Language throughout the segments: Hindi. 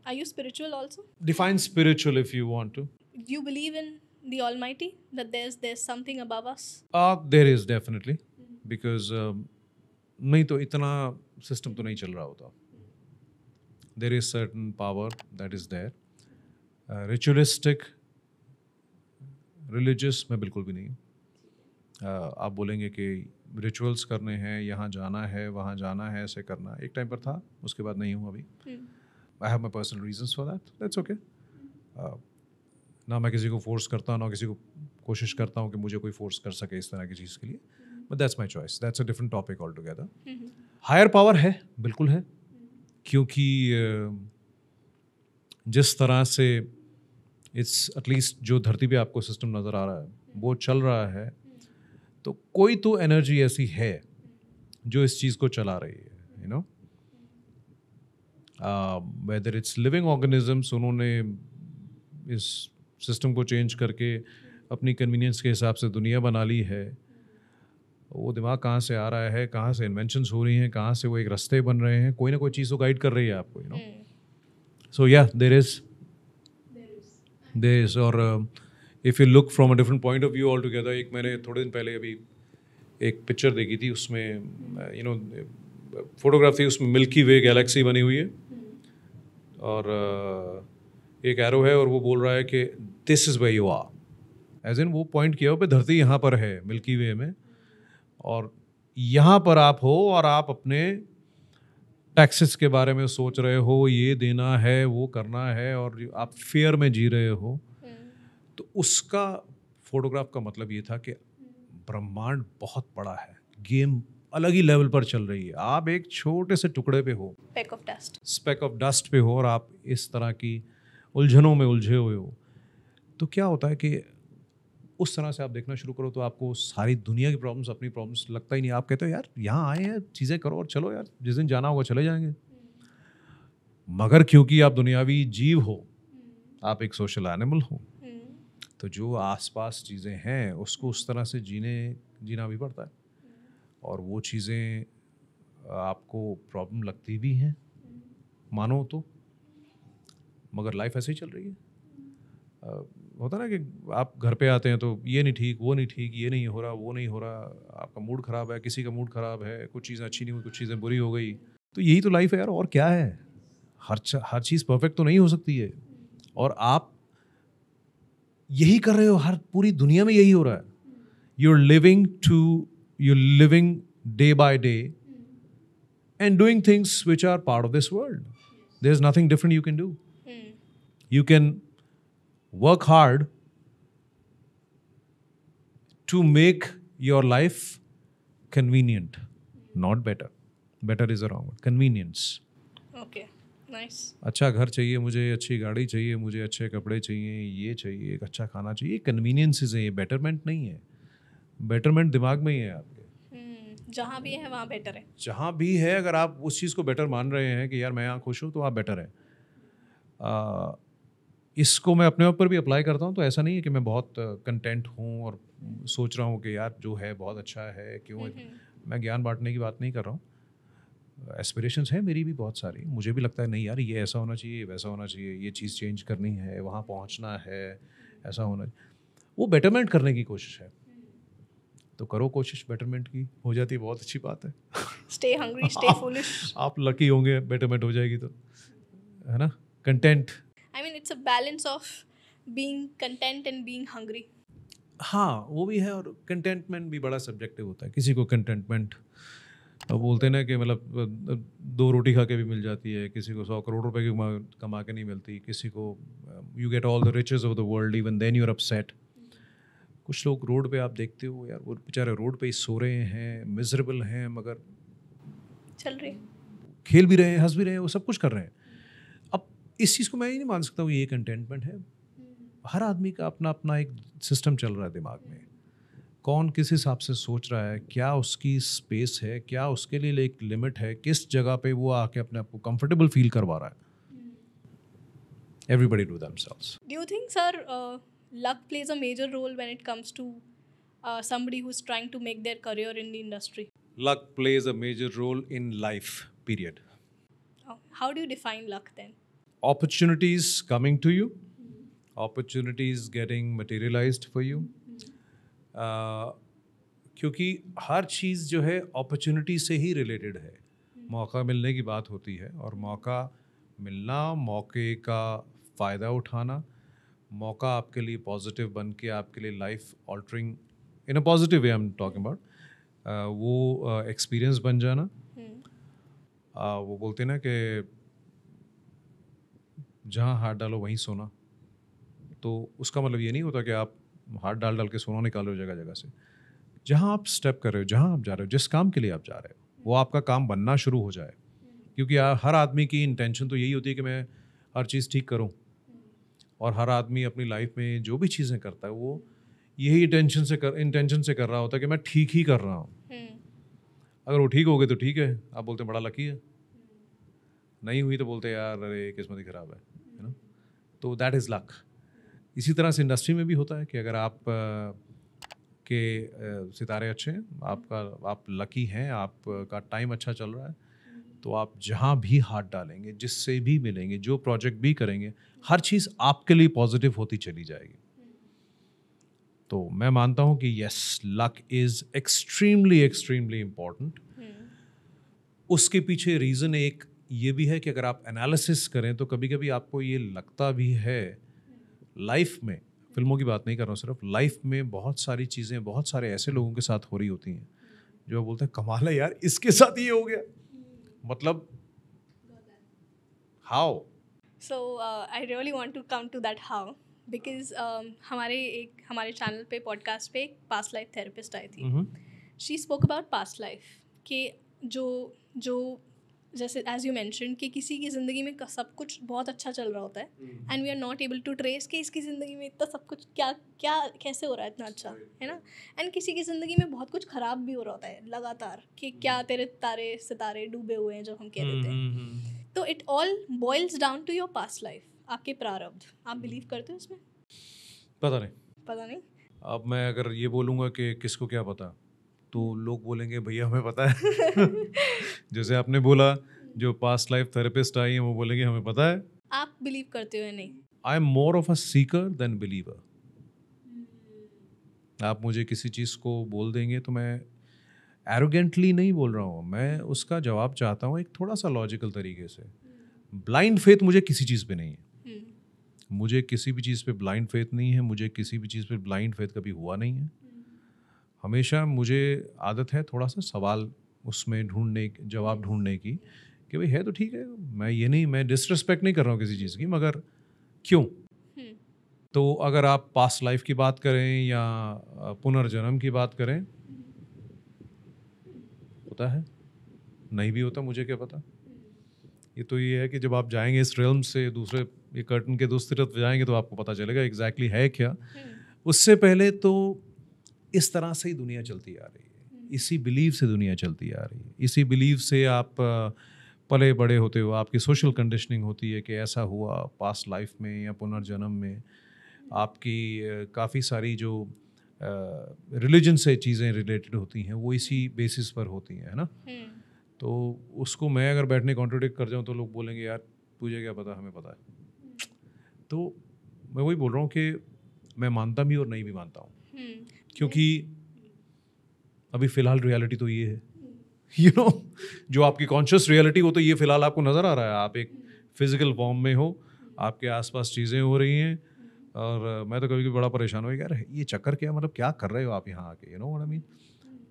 Are you spiritual also? Define spiritual if you want to. Do you believe in the Almighty, that there's something above us? There is definitely, because नहीं तो इतना सिस्टम तो नहीं चल रहा होता. There is certain power that is there. Ritualistic, religious मैं बिल्कुल भी नहीं. आप बोलेंगे कि रिचुअल्स करने हैं, यहाँ जाना है, वहाँ जाना है, ऐसे करना. एक टाइम पर था, उसके बाद नहीं हूँ अभी. I have my personal reasons for that. That's okay. ना मैं किसी को फोर्स करता हूँ, ना किसी को कोशिश करता हूँ कि मुझे कोई फोर्स कर सके इस तरह की चीज़ के लिए. But that's my choice. That's a different topic all together. Higher power है, बिल्कुल है, क्योंकि जिस तरह से इट्स एटलीस्ट जो धरती पे आपको सिस्टम नज़र आ रहा है वो चल रहा है, तो कोई तो एनर्जी ऐसी है जो इस चीज़ को चला रही है. You know, whether it's living organisms, उन्होंने इस सिस्टम को चेंज करके अपनी कन्वीनियंस के हिसाब से दुनिया बना ली है. वो दिमाग कहाँ से आ रहा है, कहाँ से इन्वेंशंस हो रही हैं, कहाँ से वो एक रास्ते बन रहे हैं, कोई ना कोई चीज़ को गाइड कर रही है आपको. यू नो, सो या देयर इज. और if you look from a different point of view all together, एक मैंने थोड़े दिन पहले अभी एक पिक्चर देखी थी, उसमें यू नो फोटोग्राफ थी, उसमें मिल्की वे गैलेक्सी बनी हुई है और एक एरो है और वो बोल रहा है कि this is where you are. As in वो पॉइंट किया हो पे धरती यहाँ पर है मिल्की वे में, और यहाँ पर आप हो और आप अपने टैक्सेस के बारे में सोच रहे हो, ये देना है, वो करना है, और आप फेयर में जी रहे हो. तो उसका फोटोग्राफ का मतलब ये था कि ब्रह्मांड बहुत बड़ा है, गेम अलग ही लेवल पर चल रही है, आप एक छोटे से टुकड़े पे हो, स्पेक ऑफ डस्ट पे हो, और आप इस तरह की उलझनों में उलझे हुए हो. तो क्या होता है कि उस तरह से आप देखना शुरू करो तो आपको सारी दुनिया की प्रॉब्लम्स, अपनी प्रॉब्लम्स लगता ही नहीं. आप कहते हो यार यहाँ आए हैं, चीज़ें करो और चलो यार, जिस दिन जाना होगा चले जाएंगे. मगर क्योंकि आप दुनियावी जीव हो, आप एक सोशल एनिमल हो, तो जो आसपास चीज़ें हैं उसको उस तरह से जीना भी पड़ता है. और वो चीज़ें आपको प्रॉब्लम लगती भी हैं, मानो तो, मगर लाइफ ऐसे ही चल रही है. होता ना कि आप घर पे आते हैं तो ये नहीं ठीक, वो नहीं ठीक, ये नहीं हो रहा, वो नहीं हो रहा, आपका मूड ख़राब है, किसी का मूड ख़राब है, कुछ चीज़ें अच्छी नहीं हुई, कुछ चीज़ें बुरी हो गई. तो यही तो लाइफ है यार, और क्या है. हर चीज़ परफेक्ट तो नहीं हो सकती है, और आप यही कर रहे हो, हर पूरी दुनिया में यही हो रहा है. you're living day by day and doing things which are part of this world. There's nothing different you can do. You can work hard to make your life convenient, not better. Better is the wrong word. Convenience. Okay, nice. अच्छा घर चाहिए मुझे, अच्छी गाड़ी चाहिए मुझे, अच्छे कपड़े चाहिए, ये चाहिए, एक अच्छा खाना चाहिए. कन्वीनियंसेस है, ये बेटरमेंट नहीं है. बेटरमेंट दिमाग में ही है आपके. जहाँ भी है वहाँ बेटर है. जहाँ भी है, अगर आप उस चीज़ को बेटर मान रहे हैं कि यार मैं यहाँ खुश हूँ, तो आप बेटर हैं. इसको मैं अपने ऊपर भी अप्लाई करता हूँ, तो ऐसा नहीं है कि मैं बहुत कंटेंट हूँ और सोच रहा हूँ कि यार जो है बहुत अच्छा है, क्यों. मैं ज्ञान बांटने की बात नहीं कर रहा हूँ. एस्पिरेशंस हैं मेरी भी बहुत सारी. मुझे भी लगता है नहीं यार ये ऐसा होना चाहिए, वैसा होना चाहिए, ये चीज़ चेंज करनी है, वहाँ पहुँचना है, ऐसा होना. वो बेटरमेंट करने की कोशिश है, तो करो कोशिश बेटरमेंट की, हो जाती है बहुत अच्छी बात है. Stay hungry, stay foolish. आप लकी होंगे बेटरमेंट हो जाएगी तो, है ना. Content, I mean it's a balance of being content and being hungry. हाँ वो भी है. और कंटेंटमेंट भी बड़ा सब्जेक्टिव होता है. किसी को कंटेंटमेंट बोलते हैं ना कि मतलब 2 रोटी खा के भी मिल जाती है, किसी को 100 करोड़ रुपए की कमा के नहीं मिलती, किसी को you get all the riches of the world, even then you are upset. कुछ लोग रोड पे आप देखते हो यार, वो बेचारे रोड पे ही सो रहे हैं, मिजरेबल हैं, मगर चल रहे, खेल भी रहे हैं, हंस भी रहे हैं, वो सब कुछ कर रहे हैं. अब इस चीज़ को मैं ही नहीं मान सकता हूँ ये कंटेंटमेंट है. हर आदमी का अपना अपना एक सिस्टम चल रहा है दिमाग में. कौन किस हिसाब से सोच रहा है, क्या उसकी स्पेस है, क्या उसके लिए एक लिमिट है, किस जगह पे वो आके अपने आप को कंफर्टेबल फील करवा रहा है. Everybody do themselves. Do you think, sir, luck plays a major role when it comes to somebody who's trying to make their career in the industry? Luck plays a major role in life, period. How do you define luck then? opportunities coming to you, opportunities getting materialized for you. क्योंकि हर चीज़ जो है अपॉर्चुनिटी से ही रिलेटेड है. मौका मिलने की बात होती है और मौका मिलना, मौके का फ़ायदा उठाना, मौका आपके लिए पॉजिटिव बन के आपके लिए life altering in a positive way I am talking about, वो एक्सपीरियंस बन जाना. वो बोलते हैं ना कि जहाँ हाथ डालो वहीं सोना. तो उसका मतलब ये नहीं होता कि आप हाथ डाल डाल के सोना निकालो जगह जगह से. जहाँ आप स्टेप कर रहे हो, जहाँ आप जा रहे हो, जिस काम के लिए आप जा रहे हो, वो आपका काम बनना शुरू हो जाए. क्योंकि हर आदमी की इंटेंशन तो यही होती है कि मैं हर चीज़ ठीक करूँ. और हर आदमी अपनी लाइफ में जो भी चीज़ें करता है वो यही इंटेंशन से कर रहा होता है कि मैं ठीक ही कर रहा हूँ. अगर वो ठीक हो गए तो ठीक है, आप बोलते हैं बड़ा लकी है. नहीं हुई तो बोलते हैं यार अरे किस्मत ही ख़राब है ना. तो दैट इज़ लक. इसी तरह से इंडस्ट्री में भी होता है कि अगर आप के सितारे अच्छे हैं, आप लकी हैं, आपका टाइम अच्छा चल रहा है, तो आप जहाँ भी हाथ डालेंगे, जिससे भी मिलेंगे, जो प्रोजेक्ट भी करेंगे, हर चीज़ आपके लिए पॉजिटिव होती चली जाएगी. तो मैं मानता हूँ कि yes, luck is extremely extremely important. उसके पीछे रीज़न एक ये भी है कि अगर आप एनालिसिस करें तो कभी कभी आपको ये लगता भी है लाइफ में, फिल्मों की बात नहीं कर रहा हूँ, सिर्फ लाइफ में बहुत सारी चीज़ें बहुत सारे ऐसे लोगों के साथ हो रही होती हैं जो बोलते हैं कमाल है यार, इसके साथ ये हो गया. मतलब how? So I really want to come to that how because हमारे चैनल पे पॉडकास्ट पे एक पास्ट लाइफ थेरेपिस्ट आई थी. She spoke about past life कि जो जैसे एज यू मैंशन कि किसी की ज़िंदगी में सब कुछ बहुत अच्छा चल रहा होता है and we are not able to trace कि इसकी ज़िंदगी में इतना सब कुछ क्या कैसे हो रहा है इतना अच्छा, है ना. एंड किसी की ज़िंदगी में बहुत कुछ ख़राब भी हो रहा होता है लगातार कि क्या तेरे सितारे डूबे हुए हैं जो हम कह देते हैं. तो it all boils down to your past life, आपके प्रारब्ध. आप बिलीव करते हो इसमें? पता नहीं. अब मैं अगर ये बोलूँगा कि किसको क्या पता, तो लोग बोलेंगे भैया हमें पता है. जैसे आपने बोला जो पास्ट लाइफ थेरेपिस्ट आई हैं वो बोलेंगे हमें पता है. आप बिलीव करते हो या नहीं? I am more of a seeker than believer. आप मुझे किसी चीज़ को बोल देंगे तो मैं एरोगेंटली नहीं बोल रहा हूँ, मैं उसका जवाब चाहता हूँ एक थोड़ा सा लॉजिकल तरीके से. ब्लाइंड फेथ मुझे किसी चीज़ पे नहीं है. मुझे किसी भी चीज़ पे ब्लाइंड फेथ नहीं है. मुझे किसी भी चीज़ पे ब्लाइंड फेथ कभी हुआ नहीं है. हमेशा मुझे आदत है थोड़ा सा सवाल उसमें जवाब ढूंढने की कि भाई है तो ठीक है. मैं डिसरिस्पेक्ट नहीं कर रहा हूँ किसी चीज़ की, मगर क्यों? तो अगर आप पास्ट लाइफ की बात करें या पुनर्जन्म की बात करें, होता है, नहीं भी होता, मुझे क्या पता. ये है कि जब आप जाएंगे इस रिल्म से दूसरे ये कर्टन के दूसरी तरफ जाएंगे तो आपको पता चलेगा एग्जैक्टली है क्या. उससे पहले तो इस तरह से ही दुनिया चलती आ रही है, इसी बिलीव से दुनिया चलती आ रही है. इसी बिलीव से आप पले बड़े होते हो, आपकी सोशल कंडीशनिंग होती है कि ऐसा हुआ पास्ट लाइफ में या पुनर्जन्म में. आपकी काफ़ी सारी जो रिलीजन से चीज़ें रिलेटेड होती हैं वो इसी बेसिस पर होती हैं, है ना. तो उसको मैं अगर बैठने कॉन्ट्रोडिक्ट कर जाऊँ तो लोग बोलेंगे यार तुझे क्या पता, हमें पता है. तो मैं वही बोल रहा हूँ कि मैं मानता भी और नहीं भी मानता हूँ. क्योंकि अभी फ़िलहाल रियलिटी तो ये है, यू नो, जो आपकी कॉन्शियस रियलिटी वो तो ये फ़िलहाल आपको नज़र आ रहा है. आप एक फिज़िकल फॉर्म में हो, आपके आसपास चीज़ें हो रही हैं. और मैं तो कभी कभी बड़ा परेशान हो यार ये चक्कर क्या, मतलब क्या कर रहे हो आप यहाँ आके, you know what I mean.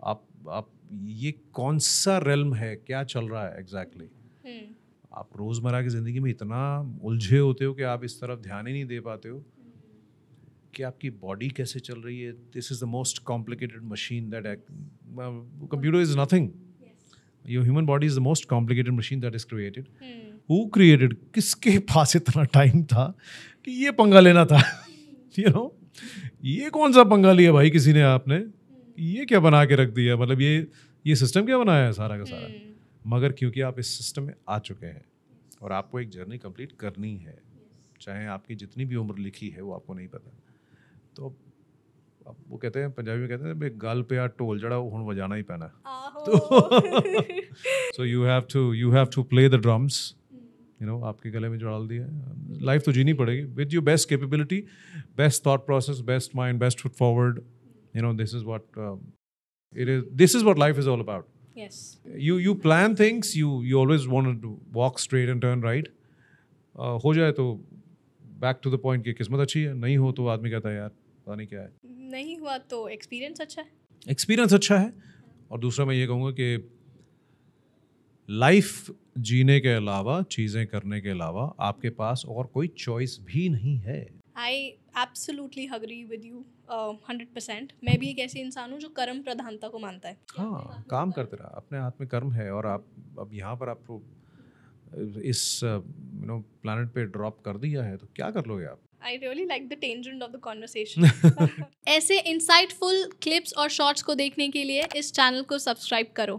आप ये कौन सा रेल्म है, क्या चल रहा है एग्जैक्टली. आप रोज़मर्रा की ज़िंदगी में इतना उलझे होते हो कि आप इस तरफ ध्यान ही नहीं दे पाते हो कि आपकी बॉडी कैसे चल रही है. This is the most complicated machine that computer is nothing. Your human body is the most complicated machine that is created. Who created, किसके पास इतना टाइम था कि ये पंगा लेना था, यू नो. ये कौन सा पंगा लिया भाई किसी ने, आपने ये क्या बना के रख दिया, मतलब ये सिस्टम क्या बनाया है सारा का सारा. मगर क्योंकि आप इस सिस्टम में आ चुके हैं और आपको एक जर्नी कंप्लीट करनी है, चाहे आपकी जितनी भी उम्र लिखी है वो आपको नहीं पता. तो अब वो कहते हैं, पंजाबी में कहते हैं भाई गाल पे आ ढोल जड़ा वो हुण बजाना ही पैना. तो so you have to play the drums आपके गले में जो डाल दिया है। लाइफ तो जीनी पड़ेगी with your best capability, best thought process, best mind, best foot forward. This is what life is all about. Yes. You plan things, you always want to walk straight and turn right. हो जाए तो बैक टू द पॉइंट कि किस्मत अच्छी है, नहीं हो तो आदमी कहता है यार पता नहीं क्या है। नहीं हुआ तो एक्सपीरियंस अच्छा है। एक्सपीरियंस अच्छा है। और दूसरा मैं ये कहूँगा कि लाइफ जीने के अलावा, चीज़ें करने के अलावा आपके पास और कोई चॉइस भी नहीं है। I absolutely agree with you 100%। मैं भी एक ऐसी इंसान हूँ जो कर्म प्रधानता को मानता है। हाँ, काम करते रहा, अपने हाथ में कर्म है। और आप अब यहाँ पर आपको इस प्लैनेट पे ड्रॉप कर दिया है तो क्या कर लोगे आप? I really like the tangent of the conversation। ऐसे insightful clips और shorts को देखने के लिए इस चैनल को सब्सक्राइब करो।